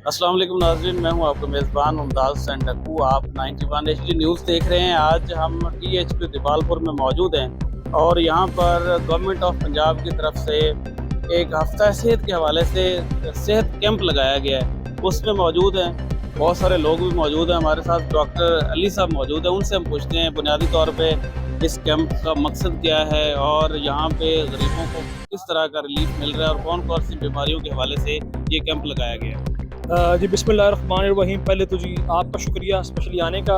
अस्सलाम वालेकुम नाज़रीन, मैं हूं आपका मेज़बान मुमताज़ हुसैन डक्कू। आप 91 HD न्यूज़ देख रहे हैं। आज हम THP दिपालपुर में मौजूद हैं और यहां पर गवर्नमेंट ऑफ पंजाब की तरफ से एक हफ्ता सेहत के हवाले से सेहत कैंप लगाया गया है, उसमें मौजूद हैं। बहुत सारे लोग भी मौजूद हैं। हमारे साथ डॉक्टर अली साहब मौजूद हैं, उनसे हम पूछते हैं बुनियादी तौर पर इस कैंप का मकसद क्या है और यहाँ पे गरीबों को किस तरह का रिलीफ मिल रहा है और कौन कौन सी बीमारियों के हवाले से ये कैंप लगाया गया है। जी बिस्मिल्लाहिर्रहमानिर्रहीम। पहले तो जी आपका शुक्रिया स्पेशली आने का।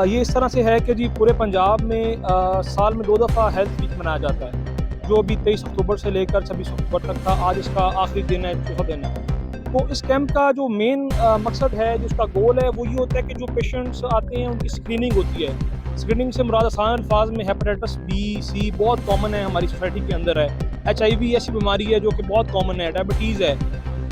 ये इस तरह से है कि जी पूरे पंजाब में साल में 2 दफ़ा हेल्थ वीक मनाया जाता है, जो अभी 23 अक्टूबर से लेकर 26 अक्टूबर तक था। आज इसका आखिरी दिन है, चौथा दिन है। तो इस कैंप का जो मेन मकसद है, जो उसका गोल है, वो ये होता है कि जो पेशेंट्स आते हैं उनकी स्क्रीनिंग होती है। स्क्रीनिंग से मुराद आसान अल्फाज में हेपेटाइटिस बी, सी बहुत कॉमन है, हमारी सोसाइटी के अंदर है। HIV ऐसी बीमारी है जो कि बहुत कॉमन है, डायबिटीज़ है।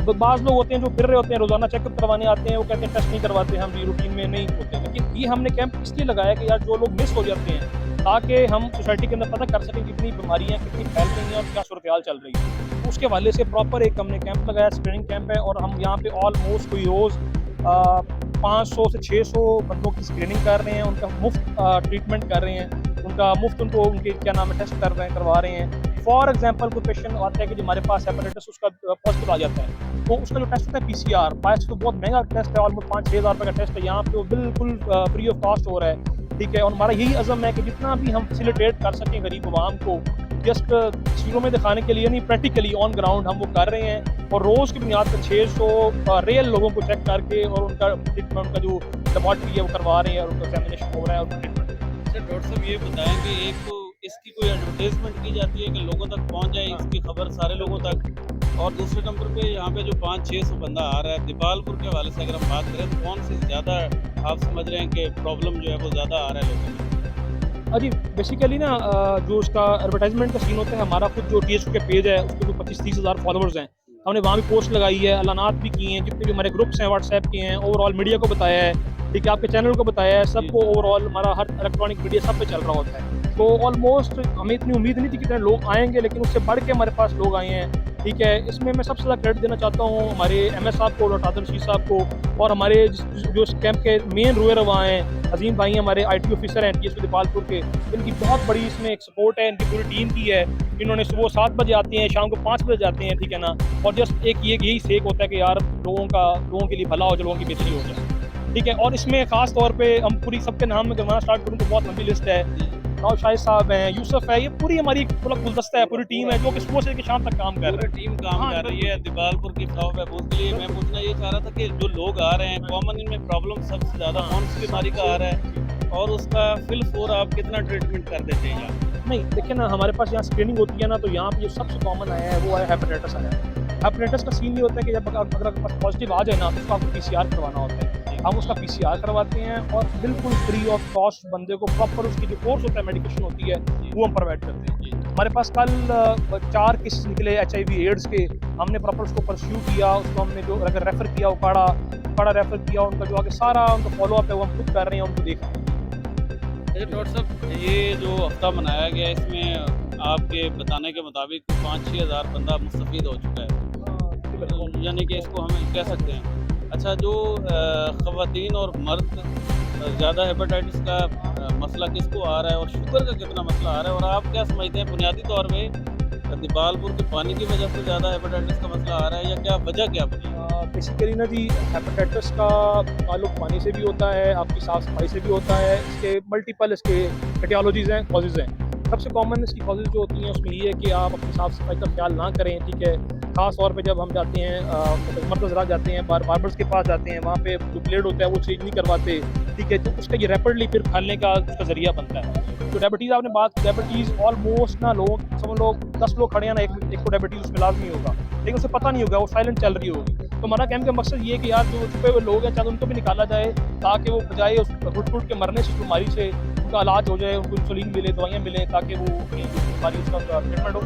तो बाज़ लोग होते हैं जो फिर रहे होते हैं, रोज़ाना चेकअप करवाने आते हैं, वो कहते हैं टेस्ट नहीं करवाते, हम जी रूटीन में नहीं होते। लेकिन ये हमने कैंप इसलिए लगाया कि यार जो लोग मिस हो जाते हैं, ताकि हम सोसाइटी के अंदर पता कर सकें कितनी बीमारियाँ कितनी फैल रही हैं और क्या सूरत-ए-हाल चल रही है। तो उसके हवाले से प्रॉपर एक हमने कैंप लगाया, स्क्रीनिंग कैंप है, और हम यहाँ पे ऑलमोस्ट कोई रोज़ 500 से 600 बंदों की स्क्रीनिंग कर रहे हैं, उनका मुफ्त ट्रीटमेंट कर रहे हैं, उनका मुफ्त उनको उनके क्या नाम है टेस्ट करवा रहे हैं। फॉर एग्जांपल कोई पेशेंट आता है कि जो हमारे पास हेपेटाइटिस उसका पॉजिटिव आ जाता है, तो उसका जो टेस्ट होता है PCR, वैसे तो बहुत महंगा टेस्ट है, ऑलमोस्ट 5-6 हज़ार रुपये का टेस्ट है। यहाँ पे वो बिल्कुल फ्री ऑफ कॉस्ट हो रहा है, ठीक है। और हमारा यही अज़म है कि जितना भी हम फैसिलिटेट कर सकें गरीब आवाम को, जस्ट चीज़ों में दिखाने के लिए नहीं, प्रैक्टिकली ऑन ग्राउंड हम वो कर रहे हैं। और रोज़ की बुनियाद पर 600 रियल लोगों को चेक करके और उनका ट्रीटमेंट, उनका जो लेबॉरेटरी है वो करवा रहे हैं, और उनका एग्जामिनेशन हो रहा है और उनका ट्रीटमेंट। अच्छा डॉक्टर साहब, ये बताएं कि एक तो इसकी कोई एडवर्टाइजमेंट की जाती है कि लोगों तक पहुंच जाए इसकी खबर सारे लोगों तक, और दूसरे नंबर पे यहाँ पे जो 500-600 बंदा आ रहा है दिपालपुर के हवाले से अगर हम बात करें तो कौन सी ज़्यादा आप समझ रहे हैं कि प्रॉब्लम जो है वो ज़्यादा आ रहा है लोगों में। जी बेसिकली ना जो उसका एडवर्टाइजमेंट का सीन होता है, हमारा खुद जो THP के पेज है उसके जो 25-30 हज़ार फॉलोअर्स हैं, हमने वहाँ भी पोस्ट लगाई है, ऐलानात भी किए हैं, जितने भी हमारे ग्रुप्स हैं व्हाट्सएप के हैं, ओवरऑल मीडिया को बताया है, ठीक है, आपके चैनल को बताया है, सबको ओवरऑल हमारा हर इलेक्ट्रॉनिक मीडिया सब पे चल रहा होता है। तो ऑलमोस्ट हमें इतनी उम्मीद नहीं थी कि इतने लोग आएँगे, लेकिन उससे बढ़ के हमारे पास लोग आए हैं, ठीक है। इसमें मैं सबसे ज़्यादा क्रेडिट देना चाहता हूँ हमारे MS साहब को, डॉक्टर आदिल रशीद साहब को, और हमारे जो इस कैंप के मेन रोए रवा हैं अजीम भाई हैं, हमारे IT ऑफिसर हैं THP दिपालपुर के। इनकी बहुत बड़ी इसमें एक सपोर्ट है, इनकी पूरी टीम की है। इन्होंने सुबह 7 बजे आते हैं, शाम को 5 बजे जाते हैं, ठीक है ना। और जस्ट एक ये यही सेक होता है कि यार लोगों के लिए भला हो जाए, लोगों की बेहतरी हो जाए, ठीक है। और इसमें खास तौर पे हम पूरी सबके नाम में करवाना स्टार्ट करूँ तो बहुत लंबी लिस्ट है। शाहिद साहब हैं, यूसुफ है, ये पूरी हमारी पूरा गुलदस्ता है, पूरी टीम है जो कि सुबह से लेकर शाम तक काम कर रही है। टीम काम कर रही है दिपालपुर की फलाह महफूज के लिए। मैं पूछना ये चाह रहा था कि जो लोग आ रहे हैं कॉमन इनमें प्रॉब्लम सबसे ज़्यादा कौन सी बीमारी का आ रहा है और उसका फिल फोर आप कितना ट्रीटमेंट कर देते हैं यहाँ। नहीं देखिए ना, हमारे पास यहाँ स्क्रीनिंग होती है ना, तो यहाँ पे जो सबसे कॉमन आया है वो है हेपेटाइटिस आया है। हेपेटाइटिस का सीन ये होता है कि जब अगर आपके पास पॉजिटिव आ जाए ना, तो उसको आपको PCR करवाना होता है। हम उसका PCR करवाते हैं और बिल्कुल फ्री ऑफ कॉस्ट बंदे को प्रॉपर उसकी जो कोर्स होता है, मेडिकेशन होती है, वो हम प्रोवाइड करते हैं। हमारे पास कल 4 केसेस निकले HIV एड्स के, हमने प्रॉपर उसको परस्यू किया, उसको हमने जो अगर रेफ़र किया, उकाड़ा रेफ़र किया, उनका जो आगे सारा उनका फॉलोअप है वो हम खुद कर रहे हैं, उनको देख रहे हैं। डॉक्टर साहब, ये जो हफ्ता मनाया गया इसमें आपके बताने के मुताबिक 5-6 हज़ार बंदा मुस्तफ़ीद हो चुका है, यानी कि इसको हम कह सकते हैं। अच्छा, जो ख़वातीन और मर्द ज़्यादा हेपेटाइटिस का मसला किसको आ रहा है और शुगर का कितना मसला आ रहा है, और आप क्या समझते हैं बुनियादी तौर पे दिपालपुर के पानी की वजह से ज़्यादा हेपेटाइटिस का मसला आ रहा है या क्या वजह क्या बनी। बेसिकली ना जी, हेपेटाइटिस का ताल्लुक पानी से भी होता है, आपकी साफ सफाई से भी होता है। इसके मल्टीपल इसके एटियोलॉजीज़ हैं, कॉजेज़ हैं। सबसे कॉमन इसकी कॉजेज़ जो होती हैं उसमें ये है कि आप अपनी साफ सफाई का ख्याल ना करें, ठीक है। खास तौर पे जब हम जाते हैं मरकज़ जाते हैं, बार्बर्स के पास जाते हैं, वहाँ पे जो ब्लेड होता है वो चेंज नहीं करवाते, ठीक है। तो उसका ये रैपिडली फिर फैलने का उसका ज़रिया बनता है। तो डायबिटीज़ आपने बात की, डायबिटीज़ ऑलमोस्ट ना समझ लो 10 लोग खड़े हैं ना, एक को डायबिटीज़ उसमें लाज़मी होगा, लेकिन उसे पता नहीं होगा, वो साइलेंट चल रही होगी। तो हमारा कैंप का मकसद ये है कि यार जो छुपे हुए लोग हैं, चाहे उनको भी निकाला जाए, ताकि वो बजाय उस घुट-घुट के मरने से, उस बीमारी से उनका इलाज हो जाए, उनको इंसुलिन मिले, दवाइयाँ मिलें, ताकि वो अपनी जो बीमारी उसका ट्रीटमेंट हो।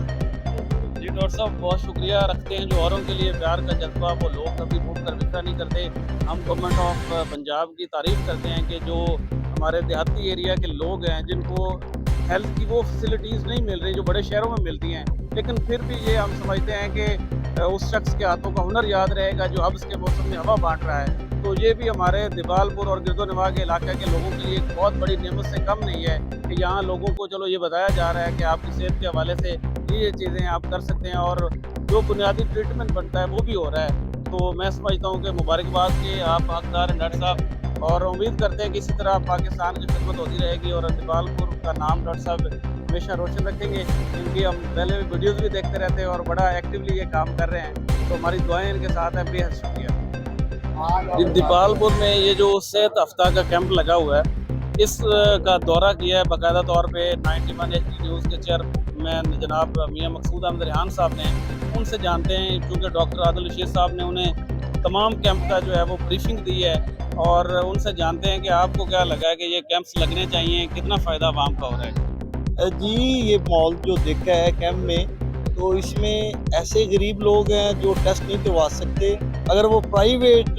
जी डॉक्टर साहब, बहुत शुक्रिया रखते हैं जो औरों के लिए प्यार का जज्बा वो लोग कभी भूख कर बिखरा नहीं करते। हम गवर्नमेंट ऑफ पंजाब की तारीफ़ करते हैं कि जो हमारे देहाती एरिया के लोग हैं जिनको हेल्थ की वो फैसिलिटीज़ नहीं मिल रही जो बड़े शहरों में मिलती हैं, लेकिन फिर भी ये हम समझते हैं कि उस शख्स के हाथों का हुनर याद रहेगा जो हब्स के मौसम में हवा बांट रहा है। तो ये भी हमारे दिवालपुर और गिरदोनवा के इलाके के लोगों के लिए एक बहुत बड़ी नेमत से कम नहीं है कि यहाँ लोगों को चलो ये बताया जा रहा है कि आपकी सेहत के हवाले से ये चीज़ें आप कर सकते हैं और जो बुनियादी ट्रीटमेंट बनता है वो भी हो रहा है। तो मैं समझता हूँ कि मुबारकबाद के आप हकदार हैं डॉक्टर साहब, और उम्मीद करते हैं कि इसी तरह पाकिस्तान की खिदमत होती रहेगी और दिवालपुर का नाम डॉक्टर साहब हमेशा रोशन रखेंगे। इनकी हम पहले भी वीडियोज़ भी देखते रहते हैं और बड़ा एक्टिवली ये काम कर रहे हैं, तो हमारी दुआएं इनके साथ हैं। बेहद शुक्रिया। दीपालपुर में ये जो सेहत हफ्ता का कैंप लगा हुआ है, इस का दौरा किया है बाकायदा तौर पे 91 HD न्यूज़ के चेयरमैन जनाब मियां मकसूद अहमद रेहान साहब ने। उनसे जानते हैं, चूँकि डॉक्टर आदिल रशीद साहब ने उन्हें तमाम कैंप का जो है वो ब्रीफिंग दी है, और उनसे जानते हैं कि आपको क्या लगा है कि ये कैंप्स लगने चाहिए, कितना फ़ायदा आवाम का हो रहा है। जी, ये मॉल जो देखा है कैंप में, तो इसमें ऐसे गरीब लोग हैं जो टेस्ट नहीं करवा सकते। अगर वो प्राइवेट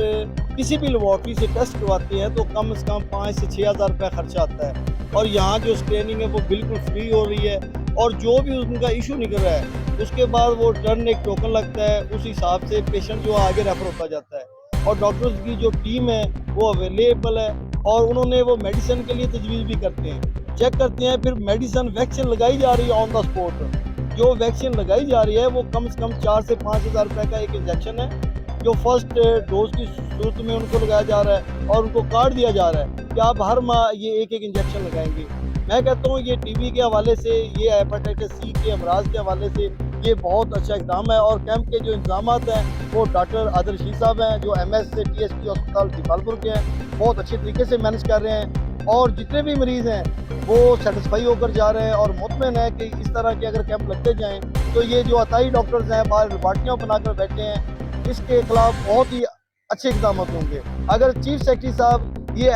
किसी भी लेबॉर्ट्री से टेस्ट करवाते हैं तो कम से कम 5 से 6 हज़ार रुपया खर्चा आता है, और यहाँ जो स्क्रीनिंग है वो बिल्कुल फ्री हो रही है। और जो भी उनका इशू निकल रहा है उसके बाद वो टर्न एक टोकन लगता है, उस हिसाब से पेशेंट जो आगे रेफर होता जाता है। और डॉक्टर्स की जो टीम है वो अवेलेबल है, और उन्होंने वो मेडिसिन के लिए तजवीज़ भी करते हैं, चेक करते हैं। फिर मेडिसिन वैक्सीन लगाई जा रही है ऑन द स्पॉट। जो वैक्सीन लगाई जा रही है वो कम से कम 4 से 5 हज़ार रुपये का एक इंजेक्शन है, जो फर्स्ट डोज की सूरत में उनको लगाया जा रहा है, और उनको कार्ड दिया जा रहा है कि आप हर माह ये एक इंजेक्शन लगाएंगे। मैं कहता हूँ ये टीबी के हवाले से, ये हेपेटाइटिस सी के अमराज के हवाले से ये बहुत अच्छा इक़दाम है। और कैंप के जो इंतजाम हैं वो डॉक्टर आदिल रशीद साहब हैं जो MS से TSP अस्पताल दीपालपुर के हैं, बहुत अच्छे तरीके से मैनेज कर रहे हैं। और जितने भी मरीज़ हैं वो सेटिस्फाई होकर जा रहे हैं, और मुतमईन है कि इस तरह के अगर कैंप लगते जाएँ तो ये जो अताई डॉक्टर्स हैं बाहर लेबॉर्ट्रियाँ बनाकर बैठे हैं, इसके खिलाफ बहुत ही अच्छे इक़दाम होंगे। अगर चीफ सेक्रेटरी साहब ये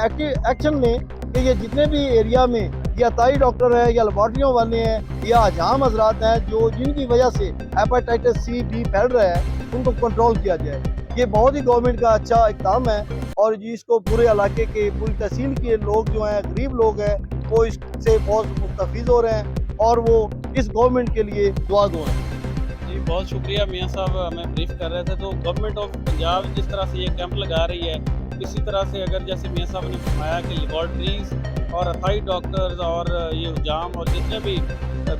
एक्शन लें कि ये जितने भी एरिया में ये अताई डॉक्टर है या लेबॉर्ट्रियों वाले हैं या हजाम हजरात हैं जो जिनकी वजह से हेपेटाइटिस C B फैल रहा है, उनको कंट्रोल किया जाए। ये बहुत ही गवर्नमेंट का अच्छा इक़दाम है, और जिसको पूरे इलाके के, पूरी तहसील के लोग जो हैं, गरीब लोग हैं, वो इससे बहुत मुस्तफ़ीज़ हो रहे हैं, और वो इस गवर्नमेंट के लिए दुआ गो हैं। जी, बहुत शुक्रिया मियाँ साहब, हमें ब्रीफ कर रहे थे। तो गवर्नमेंट ऑफ पंजाब जिस तरह से ये कैंप लगा रही है, इसी तरह से अगर जैसे मियाँ साहब ने फरमाया कि लेबॉर्ट्रीज़ और अथाई डॉक्टर्स और ये हुजाम और जितने भी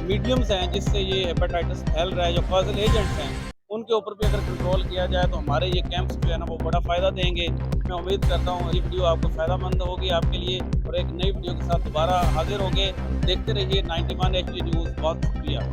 मीडियम्स हैं जिससे ये हेपेटाइटिस फैल रहा है, जो कॉजल एजेंट्स हैं, उनके ऊपर भी अगर कंट्रोल किया जाए तो हमारे ये कैंप्स जो है ना वो बड़ा फ़ायदा देंगे। मैं उम्मीद करता हूँ ये वीडियो आपको फ़ायदामंद होगी आपके लिए, और एक नई वीडियो के साथ दोबारा हाजिर होंगे। देखते रहिए 91 HD न्यूज़। बहुत शुक्रिया।